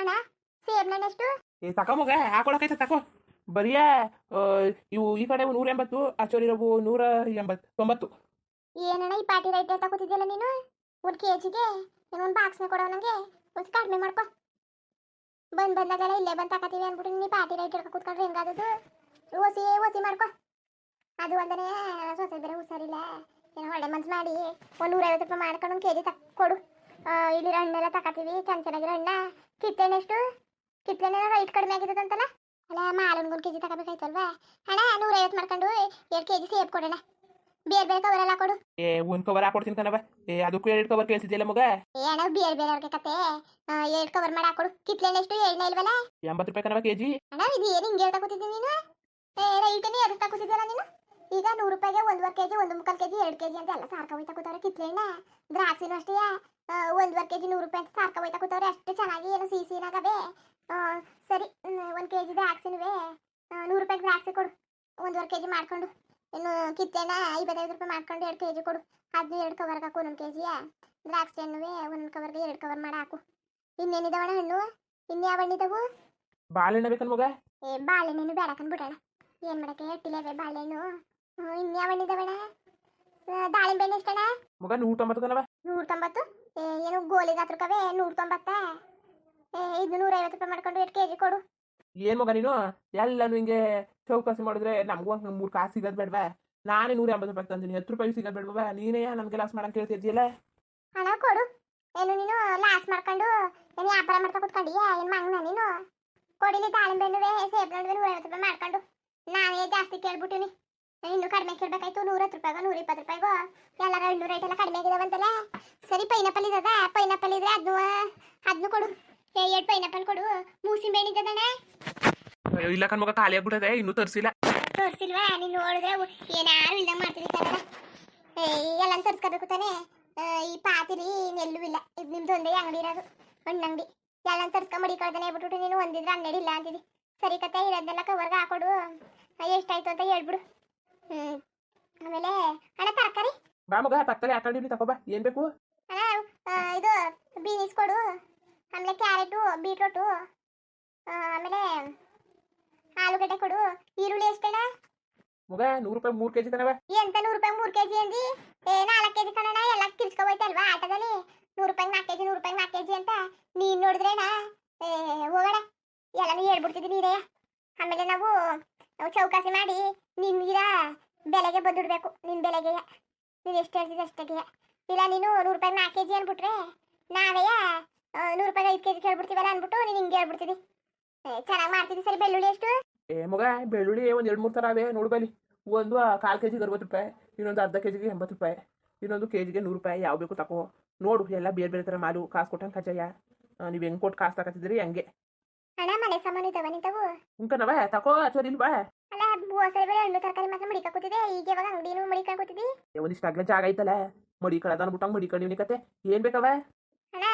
ಅಣ್ಣ ಸೇಬ್ನಣ್ಣ ಎಷ್ಟು? ತಕೊ ಮಗ ಹಾಕೊಳಕೈತೆ ತಕೋ. ಬರಿಯ ಇವು ಈ ಕಡೆ 180, ಆಚೋರಿರೋವು 190. ಏನಣ್ಣ ಈ ಪಾರ್ಟಿ ರೈಟ್ ತಗೋತಿದ್ಯಲ್ಲ ನೀನು? 1 kgಗೆ ಒಂದು ಬಾಕ್ಸ್ನ ಕೊಡೋ ನನಗೆ ಒಂದು ಕಡಿಮೆ ಮಾಡ್ಕೊ. ಬಂದಾಗೆಲ್ಲ ಇಲ್ಲೇ ಬಂದು ತಗೋತೀವಿ ಅಂದ್ಬಿಟ್ಟು ನೀ ಪಾರ್ಟಿ ರೈಟ್ ಹಿಡ್ಕೊ ಕೂತ್ಕೊಂಡ್ರೆ ಹೆಂಗಾದದು? ಓಸಿ ಮಾಡ್ಕೊ. ಅದು ಒಂದನೇ ಸೊಸೆ ಬೇರೆ ಹುಷಾರಿಲ್ಲ, ಏನೋ ಒಳ್ಳೆ ಮನ್ಸು ಮಾಡಿ 150 ರೂಪಾಯಿ ಮಾಡ್ಕೊಂಡು 1 kg ಕೊಡು. ಇಲ್ಲಿರೋ ಹಣ್ಣೆಲ್ಲ ತಗೋತೀವಿ, ಚೆನ್ನಾಗಿರೋ ಹಣ್ಣ. ಕಿತ್ತಳೆ ಎಷ್ಟು? ಕಿತ್ತಳೆ ರೈಟ್ ಕಡಿಮೆ ಆಗಿದ್ದದಂತಲ್ಲ? ಅಲ್ಲ ಮಾಲನ್ಗೆ 1 kg ತಗೋಬೇಕಾಯ್ತಲ್ವಾ? ಅಣ್ಣ 150 ಮಾಡ್ಕೊಂಡು 2 kg ಸೇಬ್ ಕೊಡೋಣ. ಬೇರೆ ಕವರೆಲ್ಲ ಕೊಡು. ಒಂದು ಕವರ್ ಹಾಕೊಡ್ತೀನಿ ಕಣವ. ಅದಕ್ಕೂ 2 ಕವರ್ ಕೇಳಿಸಿದ್ಯಲ್ಲ ಮಗ? ಅಣ್ಣ ಬೇರೆ ಅವ್ರಿಗೆ ಕತೆ 2 ಕವರ್ ಮಾಡಿ ಹಾಕೊಡು. ಕಿತ್ತಳೆ ಎಷ್ಟು? ಎಣ್ಣೆ ಇಲ್ವಲ್ಲ? 80 ರೂಪಾಯಿ ಕಣವ ಕೆಜಿ. ಅಣ್ಣ ಇದು ಏನು ಹಿಂಗೆ ತಗೋತಿದ್ದೀನಿ ನೀನು? ರೈಟನೇ ಎರಡು ತಗೋತಿದ್ಯಲ್ಲ ನೀನು? ಈಗ 100 ರೂಪಾಯಿಗೆ 1.25 kg, 1.25 kg, 2 kg ಅಂತ ಎಲ್ಲ ಸಾರ್ಕ ಹೋಯ್ತಾ ಕೂತವ್ರೆ. ಕಿತ್ತಳೆಣ್ಣ ದ್ರಾಕ್ಷಿನೂ ಅಷ್ಟೇ 1.25 kg 100 ರೂಪಾಯಿ ಅಂತ ಸಾರ್ಕ ಹೋಯ್ತಾ ಕೂತವ್ರೆ. ಅಷ್ಟು ಚೆನ್ನಾಗಿ ಏನು ಸಿಹಿನಾಗವೆ. ಸರಿ 1 kg ದ್ರಾಕ್ಷಿನೂ 100 ರೂಪಾಯಿಗೆ ದ್ರಾಕ್ಷಿ ಕೊಡು. 1.25 kg ಮಾಡ್ಕೊಂಡು. ಇನ್ನು ಕಿತ್ತಳೆಣ್ಣ 55 ರೂಪಾಯಿ ಮಾಡ್ಕೊಂಡು 2 kg ಕೊಡು. ಅದನ್ನು 2 ಕವರ್ಗೆ ಹಾಕು. 1 kg ದ್ರಾಕ್ಷಿ ಹಣ್ಣು 1 ಕವರ್ಗೆ 2 ಕವರ್ ಮಾಡಿ ಹಾಕು. ಇನ್ನೇನಿದಾವಣ ಹಣ್ಣು? ಇನ್ಯಾವ ಹಣ್ಣಿದಾವು? ಬಾಳೆಹಣ್ಣು ಬೇಕನ್ ಮಗ? ಬಾಳೆಹಣ್ಣು ಬೇಡ ಕಂದ್ಬಿಡೋಣ. ಏನು ಮಾಡಕ್ಕೆ ಎಟ್ಟಿಲೇವೆ ಬಾಳೆಹಣ್ಣು. ಇನ್ಯಾವ ಹಣ್ಣಿದಾವಣ? ದಾಳಿಂಬೆ ಹಣ್ಣು ಎಷ್ಟಣ್ಣ? ಮಗ 190 ಕಣವ. 190? ಏನು ಗೋಲಿಗೆ 10 ರೂಪಾಯಿ 190? ಇದು 150 ರೂಪಾಯಿ ಮಾಡ್ಕೊಂಡು 2 kg ಕೊಡು. ಏನ್ ಮಗ ನೀನು ಎಲ್ಲಾನು ಹಿಂಗೆ ಚೌಕಾಸಿ ಮಾಡಿದ್ರೆ ನಮಗೂ 3 ಕಾಸು ಸಿಗೋದು ಬೇಡವಾ? ನಾನೇ 180 ರೂಪಾಯಿ ತಂದಿನಿ, 10 ರೂಪಾಯಿ ಸಿಗೋದು ಬೇಡವಾ? ನೀನೇ ನನ್ಗೆ ಲಾಸ್ ಮಾಡಂಗೆ ಕೇಳ್ತಿದ್ಯಲ್ಲ. ಹಣ ಕೊಡು. ಏನು ನೀನು ಲಾಸ್ ಮಾಡ್ಕೊಂಡು ಏನು ವ್ಯಾಪಾರ ಮಾಡ್ತಾ ಕೂತ್ಕೊಂಡಿಯಾ? ಏನು ಮಂಗನ ನೀನು? ಕೊಡಿಲಿ ದಾಳಿಂಬೆ ಹಣ್ಣು ಸೇಬ್ ಹಣ್ಣು 150 ರೂಪಾಯಿ ಮಾಡ್ಕೊಂಡು. ನಾನೇ ಜಾಸ್ತಿ ಕೇಳ್ಬಿಟ್ಟಿನಿ. ಇನ್ನು ಕಡಿಮೆ ಕೇಳಬೇಕಾಯ್ತು. 110 ರೂಪಾಯಿಗೋ 120 ರೂಪಾಯಿಗೋ ಎಲ್ಲರ ಹಣ್ಣು ರೇಟ್ ಎಲ್ಲ ಕಡಿಮೆ ಆಗಿದಾವಂತಲ್ಲ. ಸರಿ ಪೈನಾಪಲ್ ಇದ್ದದ? ಪೈನಾಪಲ್ ಇದ್ರೆ ಅದನ್ನು ಕೊಡು. 2 ಪೈನಾಪಲ್ ಕೊಡು. ಮೂಸಿಂಬೆ ಹಣ್ಣು ಇದ್ದದಣ್ಣ? ಇಲ್ಲ ಕಣ್ ಮಗ, ಖಾಲಿ ಆಗ್ಬಿಟ್ಟದೆ, ಇನ್ನೂ ತರಿಸಿಲ್ಲ. ತೋರಿಸಿಲ್ವಾ? ನೀನು ನೋಡಿದ್ರೆ ಏನಾರು ಇಲ್ದಂಗೆ ಮಾಡ್ತಿದ್ದಿ ಕಣಣ್ಣ. ಎಲ್ಲ ತರ್ಸ್ಕೋಬೇಕು ತಾನೆ. ಈ ಪಾತಿರಿ ನೆಲ್ಲೂ ಇಲ್ಲ. ಇದು ನಿಮ್ದು ಒಂದೇ ಅಂಗಡಿ ಇರೋದು, ಹಣ್ಣಂಗಡಿ. ಎಲ್ಲ ತರ್ಸ್ಕೊಂಡ್ ಮಡಿಕೊಳ್ತಾನೆ ಹೇಳ್ಬಿಟ್ಟು ನೀನು ಒಂದಿದ್ರೆ 12 ಇಲ್ಲ ಅಂತಿದ್ದಿ. ಸರಿ ಕತೆ, ಇರೋದನ್ನೆಲ್ಲ ಕವರ್ಗೆ ಹಾಕೊಡು. ಎಷ್ಟಾಯ್ತು ಅಂತ ಹೇಳ್ಬಿಡು. ಆಮೇಲೆ ಅಣ್ಣ ತರಕಾರಿ ಬಾ ಮಗ, ತಕ್ಕಲೆ ಹಾಕೊಂಡಿವ್ನಿ, ತಗೋಬಾ. ಏನ್ ಬೇಕು ಅಣ್ಣ? ಇದು ಬೀನ್ಸ್ ಕೊಡು. ಆಮೇಲೆ ಕ್ಯಾರೆಟು, ಬೀಟ್ರೋಟು, ಆಮೇಲೆ ಆಲೂಗಡ್ಡೆ ಕೊಡು. ಈರುಳ್ಳಿ ಎಷ್ಟಣ್ಣ? ಮಗ 100 ರೂಪಾಯಿ 3 kg ತನವ. ಎಂತ 100 ರೂಪಾಯಿ 3 kg ಅಂದಿ? 4 kg ಕಣಣ್ಣ. ಎಲ್ಲ ಕಿರ್ಸ್ಕೊಬೋಯ್ತಲ್ವಾ ಆಟದಲ್ಲಿ? 100 ರೂಪಾಯಿ 4 kg, 100 ರೂಪಾಯಿ 4 kg ಅಂತ ನೀನ್ ನೋಡಿದ್ರೇನ? ಹೋಗೋಣ, ಎಲ್ಲಾನು ಹೇಳ್ಬಿಡ್ತಿದ್ದಿ ನೀರೇ. ಆಮೇಲೆ ನಾವು ಚೌಕಾಸಿ ಮಾಡಿ ನಿನ್ಗಿರ ಬೆಲೆಗೆ ಬಂದುಡ್ಬೇಕು. ನಿನ್ ಬೆಲೆಗೆ ನೀನು ಎಷ್ಟು ಹೇಳ್ತಿದ್ದೆ ಅಷ್ಟಕ್ಕೆ. ಇಲ್ಲ ನೀನು 100 ರೂಪಾಯಿ 4 kg ಅಂದ್ಬಿಟ್ರೆ ನಾವೇ 100 ರೂಪಾಯಿ 5 kg ಕೇಳ್ಬಿಡ್ತೀವಲ್ಲ ಅಂದ್ಬಿಟ್ಟು ನೀನು ಹಿಂಗೆ ಹೇಳ್ಬಿಡ್ತಿದ್ದಿ. ಚೆನ್ನಾಗಿ ಮಾಡ್ತಿದ್ದಿ. ಸರಿ ಬೆಳ್ಳುಳ್ಳಿ ಎಷ್ಟು? ಮಗ ಬೆಳ್ಳುಳ್ಳಿ ಒಂದು 2-3 ಥರ ಅವೆ ನೋಡ್ಬಲ್ಲಿ. ಒಂದು 1/4 kg 60 ರೂಪಾಯಿ, ಇನ್ನೊಂದು ಅರ್ಧ kg 80 ರೂಪಾಯಿ, ಇನ್ನೊಂದು kg 100 ರೂಪಾಯಿ. ಯಾವ ಬೇಕು ತಕೋ. ನೋಡು, ಎಲ್ಲ ಬೇರೆ ಥರ ಮಾಲು. ಕಾಸು ಕೊಟ್ಟಂಗೆ ಕಜಯ್ಯ. ನೀವು ಹೆಂಗೆ ಕೊಟ್ಟು ಕಾಸು ತಗೋತಿದ್ರಿ ಹಂಗೆ. ಅಣ್ಣ ಮನೆ ಸಾಮಾನು ಇದ್ದಾವ ನಿಂತವು? ಉಂಕನವ ತಕೋ. ಸರಿ ಇಲ್ವಾ? ಅಲ್ಲ ಬೋಸೆ ಬೇರೆ ಹಣ್ಣು ತರಕಾರಿ ಮಾತ್ರ ಮಡಿಕ ಕೂತಿದೆ. ಈಗ ಯಾವಾಗ ಅಂಗಡಿನೂ ಮಡಿಕ ಕೂತಿದ್ದಿ? ಒಂದಿಷ್ಟು ಅಗ್ಲ ಜಾಗ ಐತಲ್ಲ, ಮಡಿ ಕಳದ ಅನ್ಬಿಟ್ಟಂಗೆ ಮಡಿಕೊಂಡಿವ್ನಿ. ಕತೆ ಏನ್ ಬೇಕವ? ಅಣ್ಣ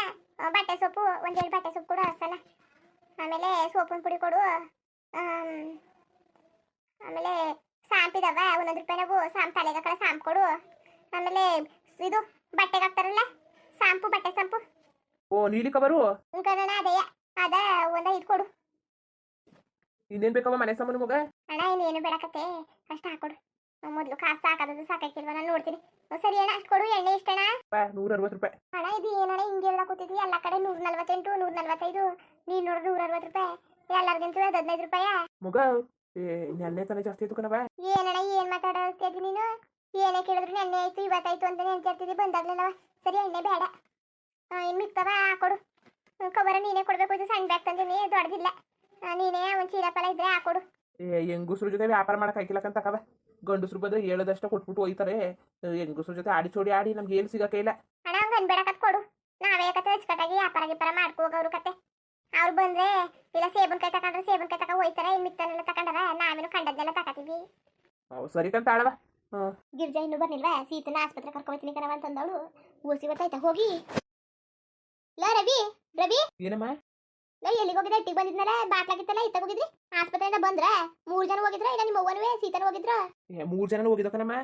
ಬಟ್ಟೆ ಸೊಪ್ಪು 1 ಬಟ್ಟೆ ಸೊಪ್ಪು ಕೊಡು ಅಸಲ. ಆಮೇಲೆ ಸೋಪಿನ ಪುಡಿ ಕೊಡು. ಆಮೇಲೆ ಸಾಂಪಿದವ 1 ರೂಪಾಯಿ. ನಾವು ಸಾಂಪ್ ತಲೆಗೆ ಕಡೆ ಸಾಂಪ್ ಕೊಡು. ಆಮೇಲೆ ಇದು ಬಟ್ಟೆಗೆ ಹಾಕ್ತಾರಲ್ಲ ಸಾಂಪು, ಬಟ್ಟೆ ಸಾಂಪು. ಓ ನೀಲಿ ಕವರು? ಕಣ ಅದೇ ಅದ 1 5 ಕೊಡು. ಇನ್ನೇನ್ ಬೇಕವ ಮನೆ ಸಾಮಾನು ಮಗ? ಅಣ್ಣ ಇನ್ನೇನು ಬೇಡಕತ್ತೆ, ಅಷ್ಟು ಹಾಕೊಡು. ಮೊದಲು ಕಾಸು ಹಾಕೋದು ಸಾಕಾಕಿಲ್ವ ನಾನು ನೋಡ್ತೀನಿ. ಸರಿ ಅಣ್ಣ ಅಷ್ಟು ಕೊಡು. ಎಣ್ಣೆ ಇಷ್ಟಣ್ಣ? 160 ರೂಪಾಯಿ. ಅಣ್ಣ ಇದು ಏನಣ್ಣ ಹಿಂಗೆ ಹೇಳ ಕೂತಿದ್ದಿ? ಎಲ್ಲ ಕಡೆ 148, 145, ನೀನು ನೋಡಿದ್ರೆ 160 ರೂಪಾಯಿ. ಎಲ್ಲರಿಗಿಂತೂ 15 ರೂಪಾಯಿ ಮಗ. ನೆನ್ನೆ ತಾನೇ ಜಾಸ್ತಿ ಆಯ್ತು ಕಣವ. ಏನಣ್ಣ ಏನ್ ಮಾತಾಡ್ತಿದ್ದಿ ನೀನು? ಏನೇ ಕೇಳಿದ್ರು ನೆನ್ನೆ ಆಯ್ತು ಇವತ್ತಾಯ್ತು ಅಂತಾನೆ ನೆನ್ಸಿರ್ತಿದ್ದಿ, ಬಂದಾಗ್ಲಿಲ್ಲವ. ಸರಿ ಎಣ್ಣೆ ಬೇಡ. ಇನ್ನು ಮಿಕ್ತವ ಹಾಕೊಡು. ಕವರ ನೀನೇ ಕೊಡ್ಬೇಕು. ಇದು ಸಣ್ಣ ಬ್ಯಾಗ್ ತಂದಿನಿ, ದೊಡ್ಡದಿಲ್ಲ. ನೀನೇ ಒಂದು ಚೀಲಪಲ ಇದ್ರೆ ಹಾಕೊಡು. ಹೆಂಗಸ್ರ ಜೊತೆ ವ್ಯಾಪಾರ ಮಾಡಕ್ ಹಾಕಿಲ್ಲಕಂತ ತಕವ. ಗಂಡಸ್ರು ಬಂದ್ರೆ ಹೇಳದಷ್ಟ ಕೊಟ್ಬಿಟ್ಟು ಹೋಯ್ತಾರೆ. ಹೆಂಗಸ್ರ ಜೊತೆ ಆಡಿ ಚೋಡಿ ಆಡಿ ನಮ್ಗೆ ಏನು ಸಿಗಕ್ಕೆ ಇಲ್ಲ. ಅಣ್ಣ ಹಂಗೆ ಅನ್ಬೇಡಕತ್ ಕೊಡು. ನಾವೇ ಕತೆ ಅಚ್ಚುಕಟ್ಟಾಗಿ ವ್ಯಾಪಾರ ಗಿಪಾರ ಮಾಡ್ಕೋಗವ್ರು ಕತೆ. ಅವ್ರು ಬಂದ್ರೆ ಇಲ್ಲ ಸೇಬನ್ಕಾಯಿ ತಕೊಂಡ್ರೆ ಸೇಬನ್ಕಾಯಿ ತಕ ಹೋಯ್ತಾರೆ. ಮಿತ್ತನೆಲ್ಲ ತಕೊಂಡಾರ, ನಾವೇನು ಕಂಡದ್ದೆಲ್ಲ ತಕತೀವಿ. ಸರಿ ಕಂತ ಆಳವ. ಗಿರ್ಜಾ ಇನ್ನೂ ಬರ್ನಿಲ್ವಾ? ಸೀತನ ಆಸ್ಪತ್ರೆ ಕರ್ಕೊಯ್ತೀನಿ ಕಣವ ಅಂತಂದವಳು. ಓಸಿ ಗೊತ್ತಾಯ್ತಾ ಹೋಗಿ? ಲೋ ರವಿ, ರವಿ ಏನಮ್ಮ? ಲೋ ಎಲ್ಲಿಗೆ ಹೋಗಿದ್ರೆ? ಇಟ್ಟಿಗೆ ಬಂದಿದ್ನಲ್ಲ, ಬಾಟ್ಲಾಗಿತ್ತಲ್ಲ, ಇತ್ತ ಹೋಗಿದ್ರಿ? ಆಸ್ಪತ್ರೆಯಿಂದ ಬಂದ್ರ 3 ಜನ ಹೋಗಿದ್ರ? ಇಲ್ಲ ನಿಮ್ಮ ಅವ್ವನವೇ ಸೀತನ ಹೋಗಿದ್ರ? 3 ಜನ ಹೋಗಿದ್ದ ಕಣಮ್ಮ.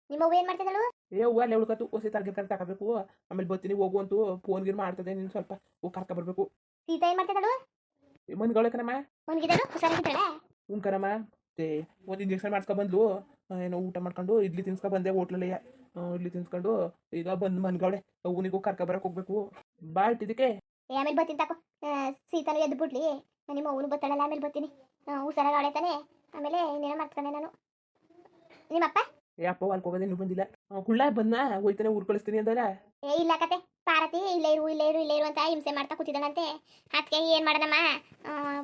ನಿಮ್ಮ ಅವ್ವ ಏನ್ ಮಾಡ್ತಿದ್ದಳು? ಹೂವು ಅಲ್ಲೇ ಉಳ್ಕತ್ತು. ಹೊಸ ತರ್ಗಿರ್ಕಂತ ತಗೋಬೇಕು. ಆಮೇಲೆ ಬರ್ತೀನಿ ಹೋಗು ಅಂತೂ ಫೋನ್ ಗಿರ್ ಮಾಡ್ತದೆ. ನೀನು ಸ್ವಲ್ಪ ಹೋಗಿ ಕರ್ಕ ಬರ್ಬೇಕು. ಸೀತಾ ಏನ್ ಮಾಡ್ತಿದ್ದಳು? ಮನ್ಗವಳೆ ಕಣಮ್ಮ. ಒನ್ಗಿದಳು ಹುಷಾರಾಗಿದ್ದಾಳೆ. ಕಣಮ್ಮ. ಮತ್ತೆ ಒಂದು ಇಂಜೆಕ್ಷನ್ ಮಾಡಿಸ್ಕೊಬಂದ್ಲು. ಏನೋ ಊಟ ಮಾಡ್ಕೊಂಡು ಇಡ್ಲಿ ತಿನ್ಸ್ಕೊ ಬಂದೆ ಹೋಟ್ಲಲ್ಲಿ. ಇಡ್ಲಿ ತಿನ್ಸ್ಕೊಂಡು ಈಗ ಬಂದು ಮನ್ಗವಳೆ. ಅವನಿಗೂ ಕರ್ಕೊಬರಕ್ಕೆ ಹೋಗ್ಬೇಕು. ಬಾ ಇಟ್ಟಿದ್ದಕ್ಕೆ. ಆಮೇಲೆ ಬರ್ತೀನಿ ತಕೋ. ಸೀತಾನು ಎದ್ದು ಬಿಡ್ಲಿ, ನಿಮ್ಮ ಅವನು ಬತ್ತಾಳಲ್ಲ, ಆಮೇಲೆ ಬರ್ತೀನಿ. ಹುಷಾರಾಗಿ ಅವಳೆ ತಾನೆ. ಆಮೇಲೆ ಇನ್ನೇನೋ ಮಾಡ್ಕೊಂಡೆ ನಾನು. ನಿಮ್ಮಪ್ಪ ಅಪ್ಪ ಹೊಲ್ಕ್ ಹೋಗೋದೇ ಇನ್ನೂ ಬಂದಿಲ್ಲ. ಕುಳ್ಳ ಬಂದ ಹೋಯ್ತಾನೆ ಊರ್ ಕಳಿಸ್ತೀನಿ ಅಂದಲ್ಲ. ಇಲ್ಲ ಕತೆ, ಪಾರತಿ ಇಲ್ಲೇ ಇರು ಇಲ್ಲೇ ಇರು ಇಲ್ಲೇ ಇರು ಅಂತ ಹಿಂಸೆ ಮಾಡ್ತಾ ಕೂತಿದ್ದಾನಂತೆ. ಅದಕ್ಕೆ ಏನು ಮಾಡೋಣಮ್ಮ,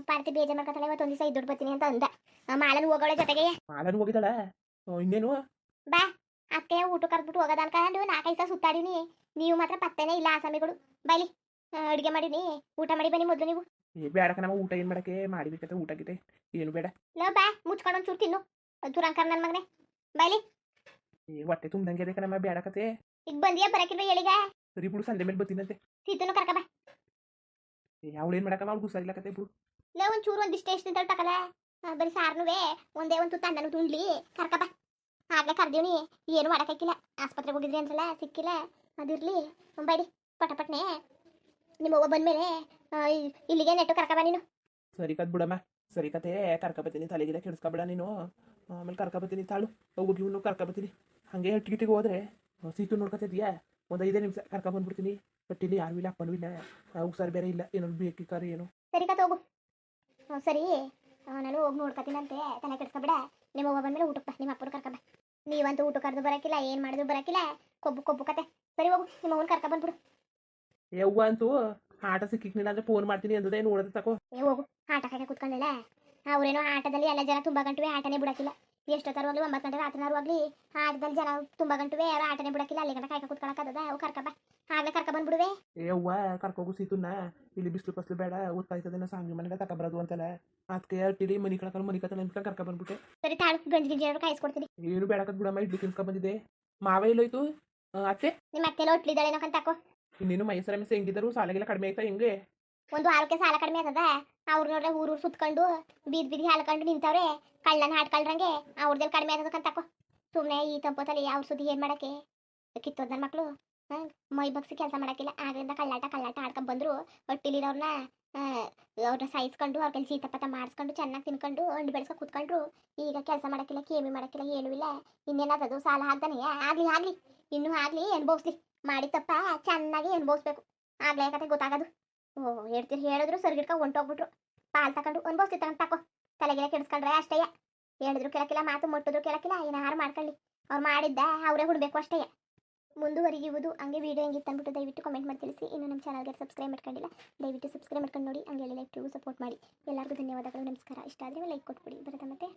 ಪಾರತಿ ಬೇಜಾರು ಮಾಡ್ಕೊತಾಳೆ. ಇವತ್ತು ಒಂದು ದಿವಸ ಇದ್ದು ಬರ್ತೀನಿ ಅಂತ ಅಂದ. ಮಾಲನ್ ಹೋಗೋಳೆ ಜೊತೆಗೆ. ಮಾಲನ್ ಹೋಗಿದ್ದಾಳ. ಇನ್ನೇನು ಬಾ ಅದಕ್ಕೆ ಊಟ ಕರ್ಬಿಟ್ಟು ಹೋಗೋದ ಅನ್ಕೊಂಡು 4-5 ದಿವಸ ಸುತ್ತಾಡಿನಿ. ನೀವು ಮಾತ್ರ ಪತ್ತೆನೇ ಇಲ್ಲ ಆಸಾಮಿಗಳು. ಬೈಲಿ ಅಡುಗೆ ಮಾಡೀನಿ, ಊಟ ಮಾಡಿ ಬನ್ನಿ ಮೊದಲು ನೀವು. ಬೇಡಕ ನಮ್ಮ ಊಟ ಏನು ಮಾಡಕ್ಕೆ ಮಾಡಿಬೇಕಂತ ಊಟ ಗಿಟ್ಟೆ ಏನು ಬೇಡ. ಲೋ ಬಾ ಮುಚ್ಕೊಂಡು ಒಂಚೂರು ತಿನ್ನು ದುರಂಕರ್ ನನ್ನ ಮಗನೇ. ಬೈಲಿ ಹೊಟ್ಟೆ ತುಂಬ್ದಂಗೆ ಅದಕ್ಕೆ ನಮ್ಮ ಬೇಡಕತೆ. ಈಗ ಬಂದಿಯಾ ಬರಕಿಲ್ವ ಹೇಳಿಗ? ಸರಿ ಬಿಡು, ಸಂಜೆ ಮೇಲೆ ಬರ್ತೀನಂತೆ. ಸೀತನು ಕರ್ಕ ಬಾ. ಅವಳು ಏನು ಮಾಡಕಮ್ಮ, ಅವ್ಳು ಗುಸಾಗಿಲ್ಲ ಕತೆ ಬಿಡು. ಲೋ ಒಂಚೂರು ಒಂದಿಷ್ಟೇ ಎಷ್ಟು ತಿಂತಾಳೆ ತಕಲ್ಲ. ಬರೀ ಸಾರ್ನುವೆ ಒಂದೇ ಒಂದು ತುತ್ತು ಅನ್ನನು ತುಂಡ್ಲಿ ಕರ್ಕ ಬಾ. ಆಗ್ಲೇ ಕರ್ದೀವ್ನಿ, ಏನು ಮಾಡೋಕ್ಕಾಗಿಲ್ಲ. ಆಸ್ಪತ್ರೆಗೆ ಹೋಗಿದ್ರಿ ಅಂದ್ರಲ್ಲ, ಸಿಕ್ಕಿಲ್ಲ. ಅದಿರ್ಲಿ ಬೈಡಿ ಪಟಪಟ್ನೆ. ನಿಮ್ಮ ಅವ್ವ ಬಂದ್ಮೇಲೆ ಇಲ್ಲಿಗೆ ನೆಟ್ಟು ಕರ್ಕ ಬಾ ನೀನು. ಸರಿ ಕತ್ ಬಿಡಮ್ಮ, ಸರಿ ಕತೆ ಕರ್ಕೊಬತ್ತೀನಿ. ತಲೆಗಿಲ್ಲ ಕೆಡಿಸ್ಕೊಬೇಡ ನೀನು. ಆಮೇಲೆ ಕರ್ಕೊಬತ್ತೀನಿ ತಾಳು. ಹೋಗಿ ಇವನು ಕರ್ಕೊಬತ್ತೀನಿ. ಹಾಗೆ ಟಿಕಿಟಿಗೆ ಹೋದ್ರೆ ಸೀತು ನೋಡ್ಕೊತಿದ್ಯಾ, ಒಂದು 5 ನಿಮಿಷ ಕರ್ಕೊಬಂದ್ಬಿಡ್ತೀನಿ. ಬಟ್ಟಿಲಿ ಯಾರು ಇಲ್ಲ, ಅಪ್ಪನೂ ಇಲ್ಲ, ಹುಷಾರು ಬೇರೆ ಇಲ್ಲ. ಏನೋ ಬೇಕಿಕ್ಕಾರೆ ಏನು. ಸರಿ ಕತ್ ಹೋಗು. ಸರಿ ನಾನು ಹೋಗಿ ನೋಡ್ಕೊತೀನಂತೆ, ತಲೆ ಕೆಡಿಸ್ಕೊಬೇಡ. ನಿಮ್ಮ ಅವ್ವ ಬಂದ್ಮೇಲೆ ಊಟಕ್ಕೆ ಬಾ, ನಿಮ್ಮ ಅಪ್ಪನ ಕರ್ಕ ಬಾ. ನೀವಂತೂ ಊಟ ಕರೆದು ಬರೋಕ್ಕಿಲ್ಲ, ಏನು ಮಾಡಿದ್ರು ಬರೋಕ್ಕಿಲ್ಲ. ಕೊಬ್ಬು ಕೊಬ್ಬು ಕತೆ. ಸರಿ ಹೋಗು, ನಿಮ್ಮ ಅವ್ವನ ಕರ್ಕ ಬಂದ್ಬಿಡು. ಯವ್ವ ಅಂತೂ ಆಟ ಸಿಕ್ಕಿಕ್ನಿಲ್ಲ ಅಂದ್ರೆ ಫೋನ್ ಮಾಡ್ತೀನಿ ಅಂದದೆ ನೋಡೋದು ತಕೋ. ಹೋಗು, ಆಟ ಕಾಯ್ಕ ಕೂತ್ಕೊಂಡಲ್ಲ. ಅವ್ರೇನೋ ಆಟದಲ್ಲಿ ಎಲ್ಲ ಜನ ತುಂಬ ಗಂಟುವೆ ಆಟನೇ ಬಿಡಕ್ಕಿಲ್ಲ. ಎಷ್ಟೊತ್ತಾರು ಆಗಲಿ 9 ಗಂಟೆ ರಾತ್ರಿನಾರು ಆಗಲಿ ಆಟದಲ್ಲಿ ಜನ ತುಂಬ ಗಂಟುವೆ ಅವ್ರು ಆಟನೇ ಬಿಡಕ್ಕಿಲ್ಲ. ಅಲ್ಲಿ ಗಂಟೆ ಕಾಯ್ಕ ಕೂತ್ಕೊಳಕ್ಕದ. ಅವು ಕರ್ಕ ಬಾ, ಆಗ್ಲೇ ಕರ್ಕ ಬಂದ್ಬಿಡುವೆ. ಯವ್ವ ಕರ್ಕೋಗು ಸೀತುನ್ನ. ಇಲ್ಲಿ ಬಿಸಿಲು ಪಸ್ಲು ಬೇಡ, ಓದ್ತಾಯ್ತದೇನೋ ಸಾಂಗಿ ಮನೆಗೆ ತಗೊಬರೋದು ಅಂತಲ್ಲ. ಅದಕ್ಕೆ ಅಟ್ಟಿಲಿ ಮನಿ ಕಳ್ಕೊಂಡು ಮನಿ ಕತ್ತ ನೆನ್ಸ್ಕೊಂಡು ಕರ್ಕ ಬಂದ್ಬಿಟ್ಟೆ. ಸರಿ ತಾಳು, ಗಂಜಿ ಗಿಂಜಿ ಏನಾದ್ರು ಕಾಯಿಸ್ಕೊಡ್ತೀನಿ. ಏನು ಬೇಡಕತ್ ಬಿಡಮ್ಮ, ಇಡ್ಲಿ ತಿನ್ಸ್ಕೊಂಡ್ ಬಂದಿದ್ದೆ. ಮಾವ ಎಲ್ಲೋಯ್ತು ಅತ್ತೆ? ನಿಮ್ಮ ಅತ್ತೆಲ್ಲ ಒಟ್ಲಿದ್ದಾಳೆ ನೋಕಂತ ತಕೋ. ಇನ್ನೇನು ಮೈಸೂರ ಮಿಸ್ ಹೆಂಗಿದ್ರು ಸಾಲಾಗೆಲ್ಲ ಕಡಿಮೆ ಆಯ್ತಾ ಹೆಂಗೆ? ಒಂದು ವಾರಕ್ಕೆ ಸಾಲ ಕಡಿಮೆ ಆಗ್ತದ. ಅವ್ರು ನೋಡ್ರೆ ಊರು ಸುತ್ಕೊಂಡು ಬೀದಿ ಹಾಲ್ಕೊಂಡು ನಿಂತವ್ರೆ ಕಳ್ಳನ ಹಾಡ್ಕಳ್ರಂಗೆ. ಅವ್ರದ್ದೆಲ್ಲ ಕಡಿಮೆ ಆಗ್ತದಕ್ಕಂತ ತಕೋ. ಸುಮ್ಮನೆ ಈ ತಂಪೋತಲ್ಲಿ ಅವ್ರ ಸುದ್ದಿ ಏನು ಮಾಡಕ್ಕೆ? ಕಿತ್ತೋದ್ ನನ್ನ ಮಕ್ಕಳು ಮೈ ಬಗ್ಸಿ ಕೆಲಸ ಮಾಡೋಕ್ಕಿಲ್ಲ. ಆಗಲಿಂದ ಕಳ್ಳಾಟ ಆಡ್ಕೊಂಡು ಬಂದರು. ಹೊಟ್ಟಿಲಿರೋರ್ನ ಅವ್ರನ್ನ ಸಾಯಿಸ್ಕೊಂಡು ಅವ್ರ ಕೈಲಿ ಶೀತಪಥ ಮಾಡಿಸ್ಕೊಂಡು ಚೆನ್ನಾಗಿ ತಿನ್ಕೊಂಡು ಹಣ್ಣು ಬೆಳೆಸ್ಕೊಂಡು ಕೂತ್ಕೊಂಡ್ರು. ಈಗ ಕೆಲಸ ಮಾಡೋಕ್ಕಿಲ್ಲ, ಕೇಮಿ ಮಾಡೋಕ್ಕಿಲ್ಲ, ಏನೂ ಇಲ್ಲ. ಇನ್ನೇನಾದದು ಸಾಲ ಆಗ್ದಾನೆ ಆಗಲಿ ಇನ್ನೂ ಆಗಲಿ ಅನುಭವಿಸ್ಲಿ. ಮಾಡಿ ತಪ್ಪ ಚೆನ್ನಾಗಿ ಅನುಭವಿಸ್ಬೇಕು. ಆಗ್ಲೇ ಕತೆ ಗೊತ್ತಾಗೋದು. ಹೇಳಿದ್ರು ಸರಿಗಿಡ್ಕೊಂಡು ಹೊಂಟೋಗ್ಬಿಟ್ರು. ಪಾಲ್ ತಗೊಂಡು ಅನುಭವಿಸ್ತಿತ್ತು ತಕೋ. ತಲೆಗೆಲ್ಲ ಕೆಡಿಸ್ಕೊಂಡ್ರೆ ಅಷ್ಟೇ. ಹೇಳಿದ್ರು ಕೇಳಕ್ಕಿಲ್ಲ, ಮಾತು ಮುಟ್ಟಿದ್ರು ಕೇಳಕ್ಕಿಲ್ಲ. ಏನಾರು ಮಾಡ್ಕೊಳ್ಳಿ, ಅವ್ರು ಮಾಡಿದ್ದ ಅವರೇ ಹುಡ್ಬೇಕು ಅಷ್ಟೇ. ಮುಂದುವರಿಯುವುದು. ಹಂಗೆ ವೀಡಿಯೋ ಹೆಂಗಿತ್ತು ಅಂದ್ಬಿಟ್ಟು ದಯವಿಟ್ಟು ಕಮೆಂಟ್ ಮಾಡಿ ತಿಳಿಸಿ. ಇನ್ನು ನಮ್ಮ ಚಾನಲ್ಗೆ ಸಬ್ಸ್ಕ್ರೈಬ್ ಮಾಡ್ಕೊಂಡಿಲ್ಲ, ದಯವಿಟ್ಟು ಸಬ್ಸ್ಕ್ರೈಬ್ ಮಾಡ್ಕೊಂಡು ನೋಡಿ. ಹಂಗೆ ಲೈಕ್ ಟು ಸಪೋರ್ಟ್ ಮಾಡಿ. ಎಲ್ಲರಿಗೂ ಧನ್ಯವಾದಗಳು, ನಮಸ್ಕಾರ. ಇಷ್ಟ ಆದರೆ ಲೈಕ್ ಕೊಟ್ಬಿಡಿ. ಬರುತ್ತೆ ಮತ್ತೆ.